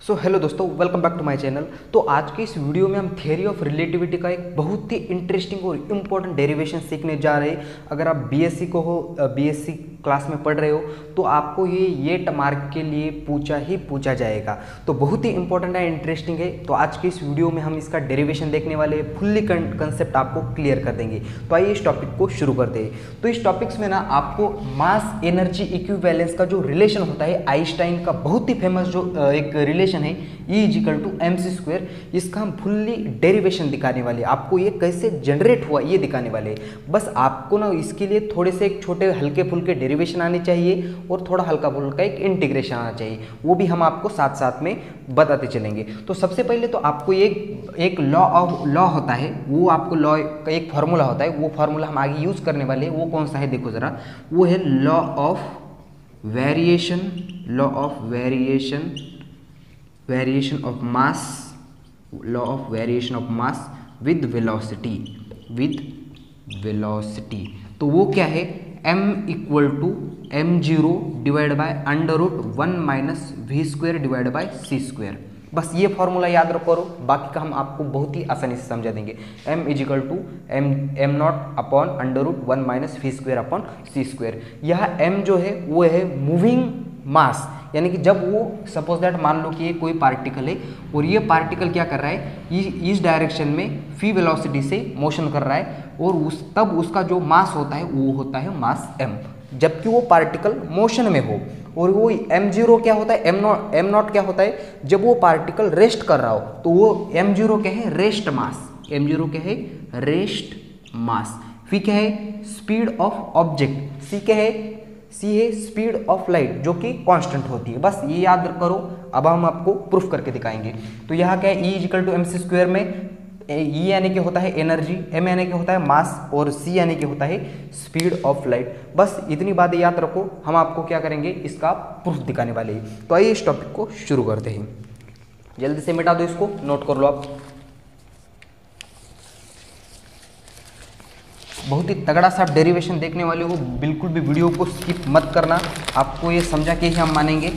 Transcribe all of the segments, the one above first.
Hello दोस्तों, welcome back to my channel. तो आज के इस वीडियो में हम थियरी ऑफ रिलेटिविटी का एक बहुत ही इंटरेस्टिंग और इम्पोर्टेंट डेरिवेशन सीखने जा रहे हैं। अगर आप बीएससी को हो, बीएससी क्लास में पढ़ रहे हो तो आपको ये मार्क के लिए पूछा जाएगा। तो बहुत ही इंपॉर्टेंट है, इंटरेस्टिंग है। तो आज के इस वीडियो में हम इसका डेरिवेशन देखने वाले हैं, फुल्ली कंसेप्ट आपको क्लियर कर देंगे। तो आइए इस टॉपिक को शुरू करते हैं। तो इस टॉपिक्स में ना आपको मास एनर्जी इक्विवेलेंस का जो रिलेशन होता है, आइंस्टाइन का बहुत ही फेमस जो एक रिलेशन है E=mc², इसका हम फुल्ली डेरिवेशन दिखाने वाले, आपको ये कैसे जनरेट हुआ ये दिखाने वाले। बस आपको ना इसके लिए थोड़े से एक छोटे हल्के फुल्के डेरिवेशन आने चाहिए और थोड़ा हल्का फुल्का एक इंटीग्रेशन आना चाहिए, वो भी हम आपको साथ साथ में बताते चलेंगे। तो सबसे पहले तो आपको एक लॉ होता है, वो आपको लॉ का एक फार्मूला होता है, वो फार्मूला हम आगे यूज करने वाले हैं। वो कौन सा है देखो जरा, वो है law of variation of mass with velocity. तो वो क्या है, m=m0/√1 - v²/c²। बस ये फॉर्मूला याद रखो, बाकी का हम आपको बहुत ही आसानी से समझा देंगे। m=m0/√1 - v²/c²। यह m जो है वो है मूविंग मास, यानी कि जब वो सपोज दैट मान लो कि ये कोई पार्टिकल है और ये पार्टिकल क्या कर रहा है, इस डायरेक्शन में फी वेलोसिटी से मोशन कर रहा है, और तब उसका जो मास होता है वो होता है मास m, जबकि वो पार्टिकल मोशन में हो। और वो m0 क्या होता है, m0 क्या होता है, जब वो पार्टिकल रेस्ट कर रहा हो तो वो m0 क्या है, रेस्ट मास। m0 क्या है, रेस्ट मास। v क्या है, स्पीड ऑफ ऑब्जेक्ट। c क्या है, c है स्पीड ऑफ लाइट, जो कि कांस्टेंट होती है। बस ये याद करो, अब हम आपको प्रूफ करके दिखाएंगे। तो यहाँ क्या है, E=mc² में E यानी कि होता है एनर्जी, m यानी कि होता है मास, और c यानी कि होता है स्पीड ऑफ लाइट। बस इतनी बातें याद रखो, हम आपको क्या करेंगे, इसका प्रूफ दिखाने वाले हैं। तो आइए इस टॉपिक को शुरू करते हैं। जल्दी से मिटा दो इसको, नोट कर लो आप। बहुत ही तगड़ा सा डेरिवेशन देखने वाले हो, बिल्कुल भी वीडियो को स्किप मत करना, आपको ये समझा के ही हम मानेंगे।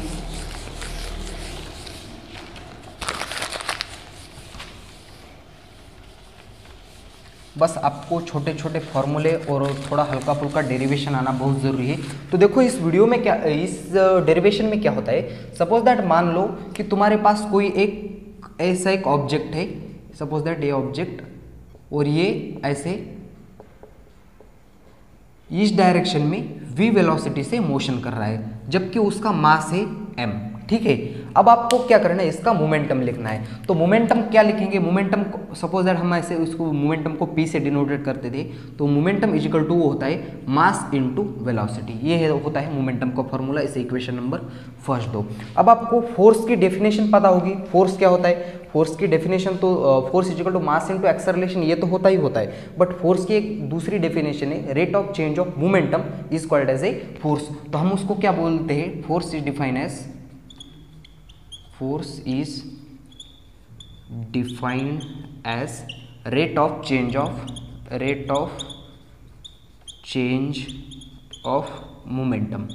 बस आपको छोटे छोटे फॉर्मूले और थोड़ा हल्का फुल्का डेरिवेशन आना बहुत ज़रूरी है। तो देखो इस वीडियो में क्या, इस डेरिवेशन में क्या होता है, सपोज दैट मान लो कि तुम्हारे पास कोई एक ऐसा एक ऑब्जेक्ट है, सपोज दैट ये ऑब्जेक्ट, और ये ऐसे इस डायरेक्शन में v वेलोसिटी से मोशन कर रहा है, जबकि उसका मास है m। ठीक है, अब आपको क्या करना है, इसका मोमेंटम लिखना है। तो मोमेंटम क्या लिखेंगे, मोमेंटम सपोज दैट हम ऐसे उसको मोमेंटम को p से डिनोटेड करते थे, तो मोमेंटम इक्वल टू वो होता है मास इनटू वेलोसिटी। ये होता है मोमेंटम का फॉर्मूला। इसे इक्वेशन नंबर फर्स्ट दो। अब आपको फोर्स की डेफिनेशन पता होगी। फोर्स क्या होता है, फोर्स की डेफिनेशन तो force equal to mass into acceleration, ये तो होता है। बट फोर्स की एक दूसरी डेफिनेशन है, rate of change of momentum is called as a force. तो हम उसको क्या बोलते हैं, force is defined as rate of change of momentum.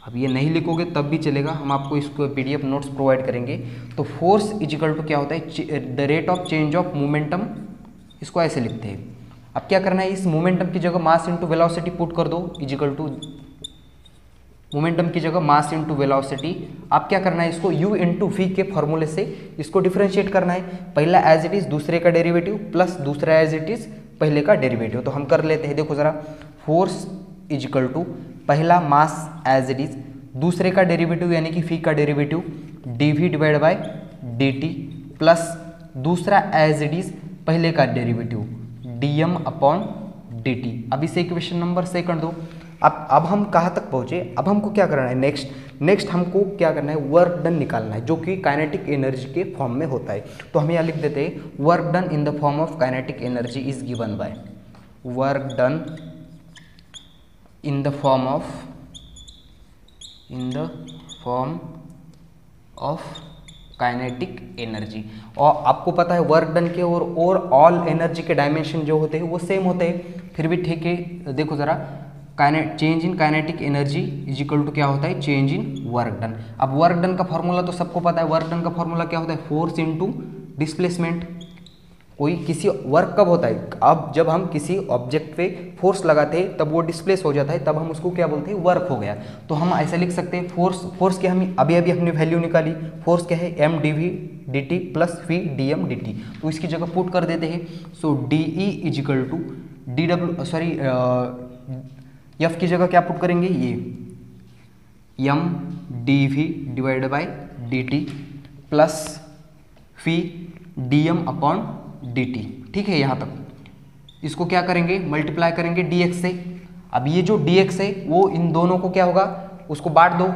अब ये नहीं लिखोगे तब भी चलेगा, हम आपको इसको PDF नोट्स प्रोवाइड करेंगे। तो फोर्स इक्वल टू क्या होता है, the rate of change of momentum, इसको ऐसे लिखते हैं। अब क्या करना है, इस मोमेंटम की जगह मास इनटू वेलोसिटी पुट कर दो, इक्वल टू मोमेंटम की जगह मास इनटू वेलोसिटी। अब क्या करना है, इसको u इंटू v के फॉर्मूले से इसको डिफरेंशिएट करना है। पहला एज इट इज दूसरे का डेरिवेटिव प्लस दूसरा एज इट इज पहले का डेरिवेटिव। तो हम कर लेते हैं, देखो जरा, फोर्स इक्वल टू पहला मास एज इट इज, दूसरे का डेरिवेटिव यानी कि फी का डेरिवेटिव dv/dt, प्लस दूसरा एज इट इज पहले का डेरिवेटिव dm/dt। अब इसे इक्वेशन नंबर सेकंड दो। अब हम कहाँ तक पहुँचे, अब हमको क्या करना है, नेक्स्ट हमको क्या करना है, वर्क डन निकालना है, जो कि काइनेटिक एनर्जी के फॉर्म में होता है। तो हम यहाँ लिख देते हैं, work done in the form of kinetic energy is given by, work done in the form of kinetic energy. और आपको पता है वर्क डन के और ऑल एनर्जी के डायमेंशन जो होते हैं वो सेम होते हैं, फिर भी ठीक है। देखो ज़रा, change in kinetic energy is equal to क्या होता है, चेंज इन वर्क डन। अब वर्क डन का फॉर्मूला तो सबको पता है, वर्क डन का फॉर्मूला क्या होता है, फोर्स इनटू डिस्प्लेसमेंट। कोई किसी वर्क कब होता है, अब जब हम किसी ऑब्जेक्ट पे फोर्स लगाते हैं तब वो डिस्प्लेस हो जाता है, तब हम उसको क्या बोलते हैं, वर्क हो गया। तो हम ऐसा लिख सकते हैं फोर्स के हम अभी हमने वैल्यू निकाली, फोर्स क्या है M D V D T plus V D M D T, तो इसकी जगह पुट कर देते हैं। So D E is equal to D W sorry F की जगह क्या पुट करेंगे, ये M D V divided by D T plus phi D M upon D T. ठीक है, यहाँ तक इसको क्या करेंगे, मल्टीप्लाई करेंगे डी एक्स से। अब ये जो डी एक्स है वो इन दोनों को क्या होगा, उसको बांट दो।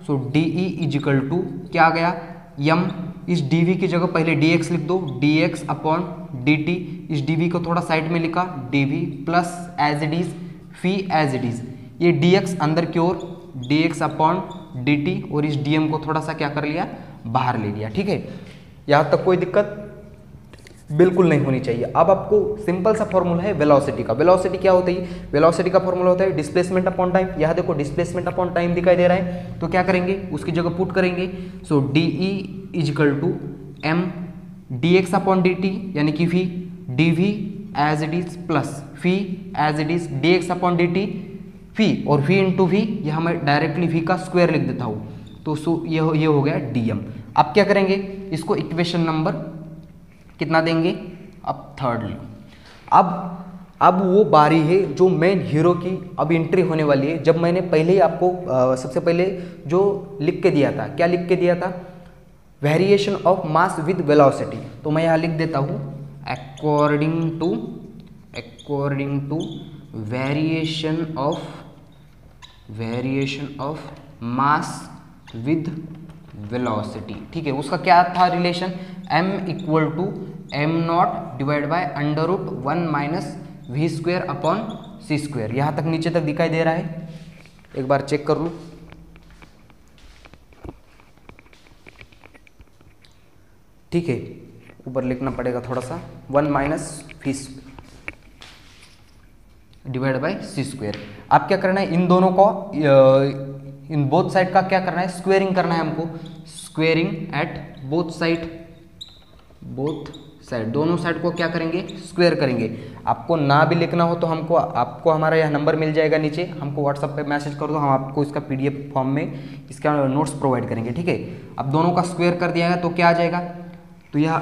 So D E is equal to क्या आ गया, यम इस डी वी की जगह पहले डी एक्स लिख दो, D X upon D T, इस डी वी को थोड़ा साइड में लिखा, D V plus as it is phi as it is, ये डी एक्स अंदर की ओर, D X upon D T, और इस डी एम को थोड़ा सा क्या कर लिया, बाहर ले लिया। ठीक है, यहाँ तक कोई दिक्कत बिल्कुल नहीं होनी चाहिए। अब आपको सिंपल सा फॉर्मूला है वेलोसिटी का। वेलोसिटी क्या होती है, वेलोसिटी का फॉर्मूला होता है डिस्प्लेसमेंट अपॉन टाइम। यहाँ देखो डिस्प्लेसमेंट अपॉन टाइम दिखाई दे रहा है, तो क्या करेंगे, उसकी जगह पुट करेंगे। So D E is equal to M D X upon D T, यानी कि V D V as it is plus phi as it is D X upon D T phi, और वी इंटू वी, यह मैं directly we का square लिख देता हूँ, तो ये हो गया डी एम। अब क्या करेंगे, इसको इक्वेशन नंबर कितना देंगे, अब थर्ड लो। अब वो बारी है जो मेन हीरो की अब एंट्री होने वाली है। जब मैंने पहले ही आपको सबसे पहले जो लिख के दिया था, क्या लिख के दिया था, variation of mass with velocity, तो मैं यहाँ लिख देता हूँ according to variation of mass with velocity. ठीक है, उसका क्या था relation, m equal to m naught divide by under root 1 minus v square upon c square. यहाँ तक नीचे तक दिखाई दे रहा है, एक बार चेक कर लूँ। ठीक है, ऊपर लिखना पड़ेगा थोड़ा सा, 1 minus v divide by c square. अब क्या करना है, इन दोनों को इन बोथ साइड का क्या करना है, स्क्वेयरिंग करना है हमको, स्क्वेयरिंग एट बोथ साइड दोनों साइड को क्या करेंगे, स्क्वेयर करेंगे। आपको ना भी लिखना हो तो आपको हमारा यह नंबर मिल जाएगा नीचे, हमको व्हाट्सएप पे मैसेज कर दो, हम आपको इसका पीडीएफ फॉर्म में इसका नोट्स प्रोवाइड करेंगे। ठीक है, अब दोनों का स्क्वेयर कर दिया है तो क्या आ जाएगा, तो यह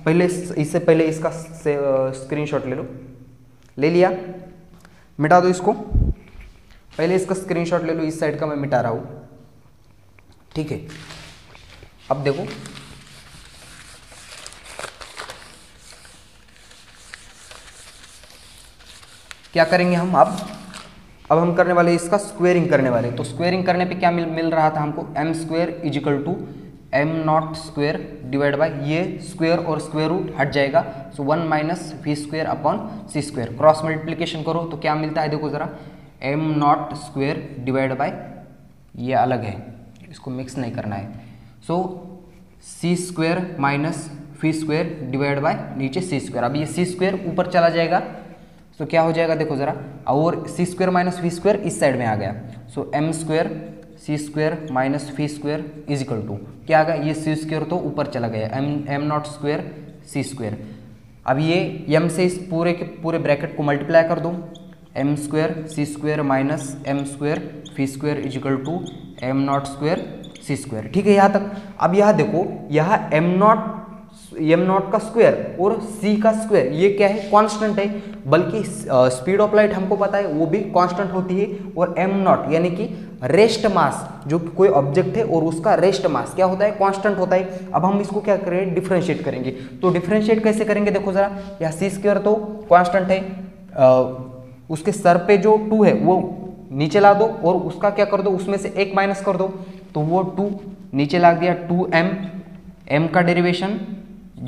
पहले इससे पहले इसका स्क्रीनशॉट ले लिया, मिटा दो इसको, पहले इसका स्क्रीनशॉट ले लो, इस साइड का मैं मिटा रहा हूँ। ठीक है, अब देखो क्या करेंगे हम, अब हम करने वाले इसका स्क्वेयरिंग करने वाले। तो स्क्वेयरिंग करने पे क्या मिल रहा था हमको, m square is equal to m not square divide by, ये स्क्वेयर और स्क्वेयर रूट हट जाएगा, so 1 minus v square upon c square. Cross multiplication करो तो क्या मिलता है, देखो जरा, m not square divide by, ये अलग है, इसको मिक्स नहीं करना है, so c square minus v square divide by नीचे सी स्क्वेयर। अब ये सी स्क्वेयर ऊपर चला जाएगा, तो क्या हो जाएगा, देखो जरा, और c square minus v square इस साइड में आ गया, so m square c square minus v square is equal to क्या आ गया, ये सी स्क्वेयर तो ऊपर चला गया, m not square c square. अब ये एम से इस पूरे के पूरे ब्रैकेट को मल्टीप्लाई कर दो, m square c square minus m square v square is equal to m not square c square. ठीक है, यहाँ तक। अब यहाँ देखो, यहाँ एम नॉट का स्क्वायर और सी का स्क्वायर ये क्या है, कांस्टेंट है, बल्कि स्पीड ऑफ लाइट हमको पता है वो भी कांस्टेंट होती है, और एम नॉट यानी कि रेस्ट मास, जो कोई ऑब्जेक्ट है और उसका रेस्ट मास क्या होता है, कांस्टेंट होता है। अब हम इसको क्या करेंगे, डिफरेंशिएट करेंगे। तो डिफरेंशिएट कैसे करेंगे, देखो जरा, यह सी स्क्वायर तो कांस्टेंट है, उसके सर पे जो 2 है वो नीचे ला दो, और उसका क्या कर दो, उसमें से 1 माइनस कर दो, तो वो 2 नीचे ला दिया, 2m, m का डेरिवेशन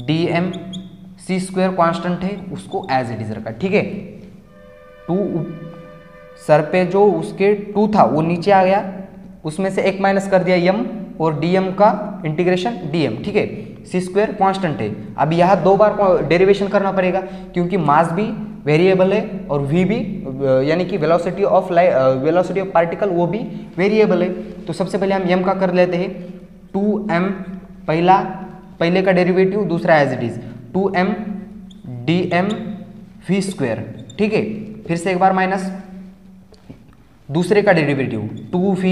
dm, सी स्क्वायर कांस्टेंट है, उसको एज इट इज रखा। ठीक है, 2 सर पे जो उसके 2 था वो नीचे आ गया, उसमें से 1 माइनस कर दिया m, और dm का इंटीग्रेशन dm। ठीक है, सी स्क्वायर कांस्टेंट है। अब यहाँ 2 बार डेरिवेशन करना पड़ेगा, क्योंकि मास भी वेरिएबल है और v भी यानी कि वेलोसिटी ऑफ पार्टिकल वो भी वेरिएबल है। तो सबसे पहले हम m का कर लेते हैं 2m, पहले का डेरिवेटिव, दूसरा as it is 2m dm v square, ठीक है। फिर से एक बार माइनस दूसरे का डेरिवेटिव 2v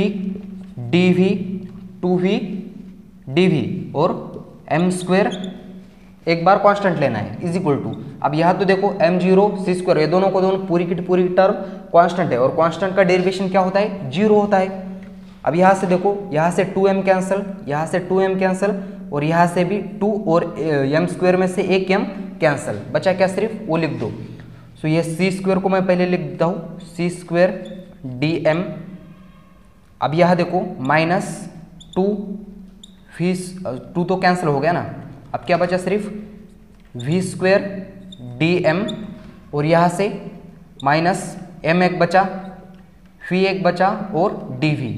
dv और m स्क्वायर एक बार कांस्टेंट लेना है इज इक्वल टू, अब यहाँ तो देखो m0 c स्क्वायर, ये दोनों को दोनों पूरी की पूरी टर्म कांस्टेंट है और कांस्टेंट का डेरिवेशन क्या होता है, 0 होता है। अब यहाँ से देखो, यहाँ से 2m कैंसिल, यहाँ से 2m कैंसिल और यहाँ से भी 2 और m स्क्वायर में से एक m कैंसिल, बचा क्या, सिर्फ वो लिख दो। सो ये c स्क्वायर को मैं पहले लिख देता हूँ, c स्क्वायर dm। अब यहाँ देखो माइनस 2 तो कैंसिल हो गया ना, अब क्या बचा, सिर्फ v स्क्वायर dm और यहाँ से माइनस m एक बचा, v एक बचा और dv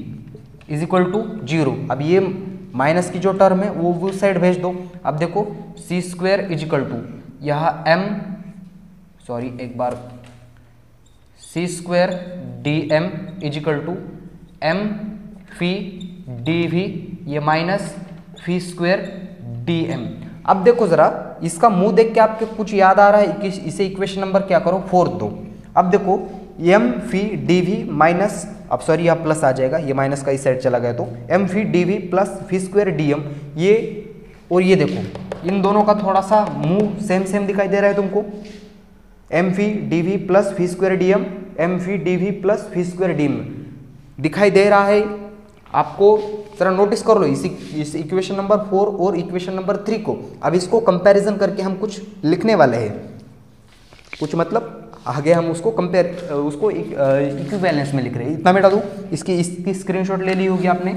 इज इक्वल टू 0। अब ये माइनस की जो टर्म है वो उस साइड भेज दो। अब देखो c square is equal to यहाँ एक बार c square dm is equal to m v dv, ये माइनस v स्क्वायर dm। अब देखो जरा इसका मुंह देख के आपके कुछ याद आ रहा है कि इसे इक्वेशन नंबर क्या करो 4 दो। अब देखो m v dv माइनस, अब सॉरी यहाँ प्लस आ जाएगा, ये माइनस का इस साइड चला गया, तो m v dv plus v square dm, ये और ये देखो इन दोनों का थोड़ा सा मुंह सेम दिखाई दे रहा है तुमको, m v dv plus v square dm, m v dv plus v square dm दिखाई दे रहा है आपको। जरा नोटिस कर लो इस इक्वेशन नंबर 4 और इक्वेशन नंबर 3 को। अब इसको कंपैरिजन करके हम कुछ लिखने वाले हैं, कुछ मतलब आगे हम उसको उसको इक्विवेलेंस में लिख रहे हैं। इतना बेटा दूँ, इसकी स्क्रीनशॉट ले ली होगी आपने।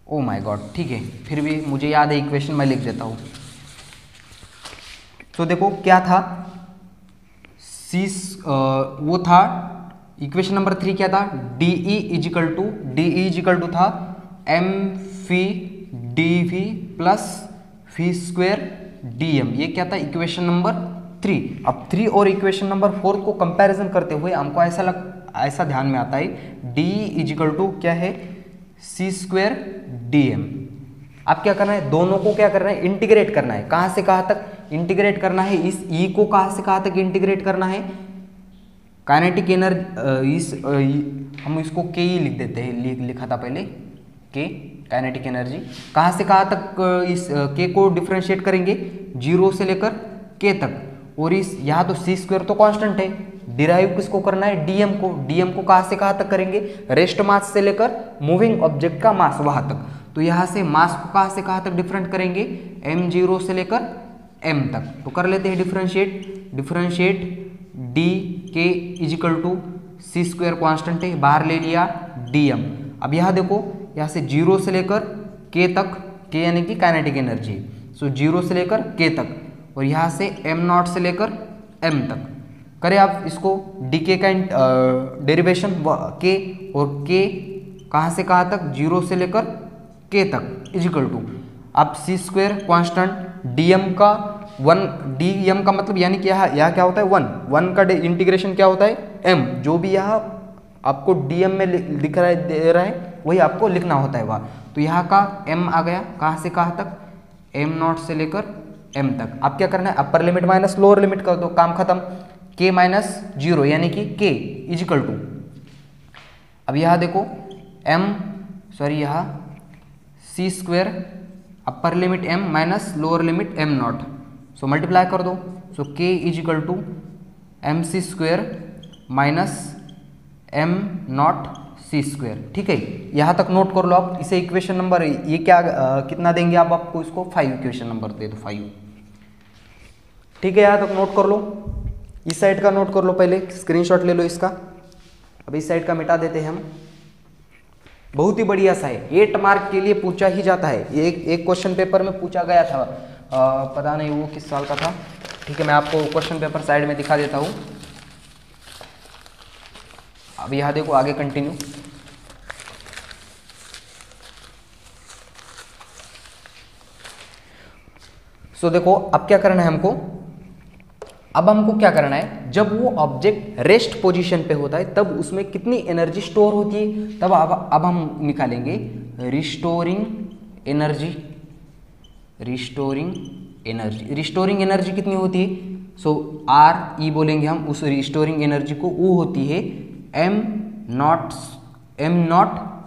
ओ माय गॉड, ठीक है, फिर भी मुझे याद है इक्वेशन, मैं लिख देता हूँ। तो देखो क्या था, वो था इक्वेशन नंबर 3 क्या था, DE इजिकल टू था mv dv plus v square dm, ये क्या था इक्वेशन नंबर 3। अब 3 और इक्वेशन नंबर 4 को कंपैरिजन करते हुए हमको ऐसा ध्यान में आता है DE इजिकल टू क्या है c स्क्वायर dm। अब क्या करना है, दोनों को क्या करना है, इंटीग्रेट करना है। कहाँ से कहाँ तक इंटीग्रेट करना है, इस E को कहाँ से कहाँ तक इंटीग्रेट करना है, काइनेटिक एनर्जी, हम इसको के ही लिख देते हैं, लिखा था पहले के, काइनेटिक एनर्जी। कहाँ से कहाँ तक इस के को डिफ्रेंशिएट करेंगे, 0 से लेकर के तक, और इस यहाँ तो c स्क्वायर तो कांस्टेंट है, डिराइव किसको करना है, dm को कहाँ से कहाँ तक करेंगे, रेस्ट मास से लेकर मूविंग ऑब्जेक्ट का मास वहाँ तक। तो यहाँ से मास को कहाँ से कहाँ तक डिफरेंट करेंगे, m0 से लेकर m तक। तो कर लेते हैं differentiate d K is equal to c square constant है, बाहर ले लिया dm। अब यहाँ देखो, यहाँ से 0 से लेकर k तक, k यानी कि काइनेटिक एनर्जी, सो 0 से लेकर k तक, और यहाँ से m0 से लेकर m तक। करें आप इसको dk का डेरिवेशन k, और k कहाँ से कहाँ तक, 0 से लेकर k तक इजिकल टू, अब c स्क्वायर कॉन्स्टेंट, dm का 1, dm का मतलब यानी कि यहाँ क्या होता है 1 का इंटीग्रेशन क्या होता है m, जो भी यहाँ आपको dm में दिख रहा है दे रहा है वही आपको लिखना होता है वहाँ। तो यहाँ का m आ गया, कहाँ से कहाँ तक, m0 से लेकर m तक। अब क्या करना है, upper limit minus lower limit कर दो, काम खत्म। k माइनस 0 यानी कि k इजिकल टू, अब यहाँ देखो यहाँ c square upper limit m minus lower limit m0, so multiply कर दो, so k is equal to mc square minus m0 c square. ठीक है, यहाँ तक नोट कर लो आप। इसे इक्वेशन नंबर, ये क्या कितना देंगे आप, आपको इसको 5 इक्वेशन नंबर दे दो 5। ठीक है, यहाँ तक नोट कर लो। इस साइड का नोट कर लो, पहले स्क्रीनशॉट ले लो इसका। अब इस साइड का मिटा देते हैं हम। बहुत ही बढ़िया सा है, 8 मार्क के लिए पूछा ही जाता है। एक क्वेश्चन पेपर में पूछा गया था, पता नहीं वो किस साल का था। ठीक है, मैं आपको क्वेश्चन पेपर साइड में दिखा देता हूँ। अब यहाँ देखो, आगे कंटिन्यू। सो देखो अब क्या करना है हमको, अब हमको क्या करना है, जब वो ऑब्जेक्ट रेस्ट पोजीशन पे होता है तब उसमें कितनी एनर्जी स्टोर होती है, तब अब हम निकालेंगे रिस्टोरिंग एनर्जी। रिस्टोरिंग एनर्जी कितनी होती है, सो आर ई बोलेंगे हम उस रिस्टोरिंग एनर्जी को, वो होती है एम नॉट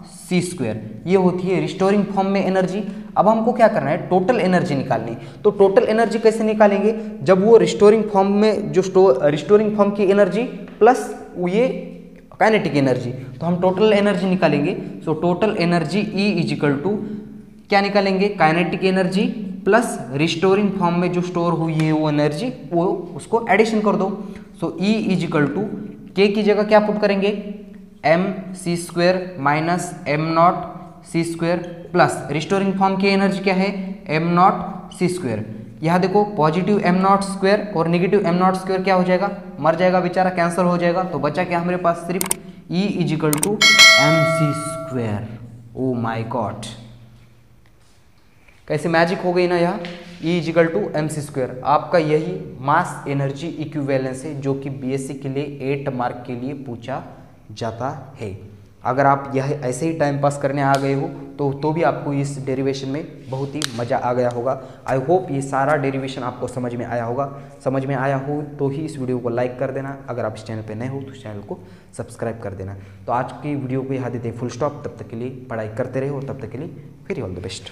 सी स्क्वायर, ये होती है रिस्टोरिंग फॉर्म में एनर्जी। अब हमको क्या करना है, टोटल एनर्जी निकालनी। तो टोटल एनर्जी कैसे निकालेंगे, जब वो रिस्टोरिंग फॉर्म में जो रिस्टोरिंग फॉर्म की एनर्जी प्लस ये काइनेटिक एनर्जी, तो हम टोटल एनर्जी निकालेंगे। So total energy E is equal to क्या निकालेंगे, kinetic energy plus restoring form में जो स्टोर हुई है वो एनर्जी, वो उसको एडिशन कर दो। So E is equal to K की जगह क्या पुट करेंगे, m c square minus m naught c square plus restoring form की एनर्जी क्या है, एम नॉट सी स्क्वेयर। यहाँ देखो पॉजिटिव एम नॉट स्क्वेयर और नेगेटिव एम नॉट स्क्वेयर क्या हो जाएगा, मर जाएगा बेचारा, कैंसिल हो जाएगा। तो बचा क्या हमारे पास, सिर्फ E is equal to m c square. Oh my god, कैसे मैजिक हो गई ना यहाँ, E is equal to m c square. आपका यही मास एनर्जी इक्विवेलेंस है जो कि बीएससी के लिए 8 मार्क के लिए पूछा जाता है। अगर आप यह ऐसे ही टाइम पास करने आ गए हो तो भी आपको इस डेरिवेशन में बहुत ही मज़ा आ गया होगा। आई होप ये सारा डेरिवेशन आपको समझ में आया होगा। समझ में आया हो तो ही इस वीडियो को लाइक कर देना, अगर आप इस चैनल पे नए हो तो इस चैनल को सब्सक्राइब कर देना। तो आज की वीडियो को यहाँ देते हैं फुल स्टॉप। तब तक के लिए पढ़ाई करते रहो, तब तक के लिए वेरी ऑल द बेस्ट।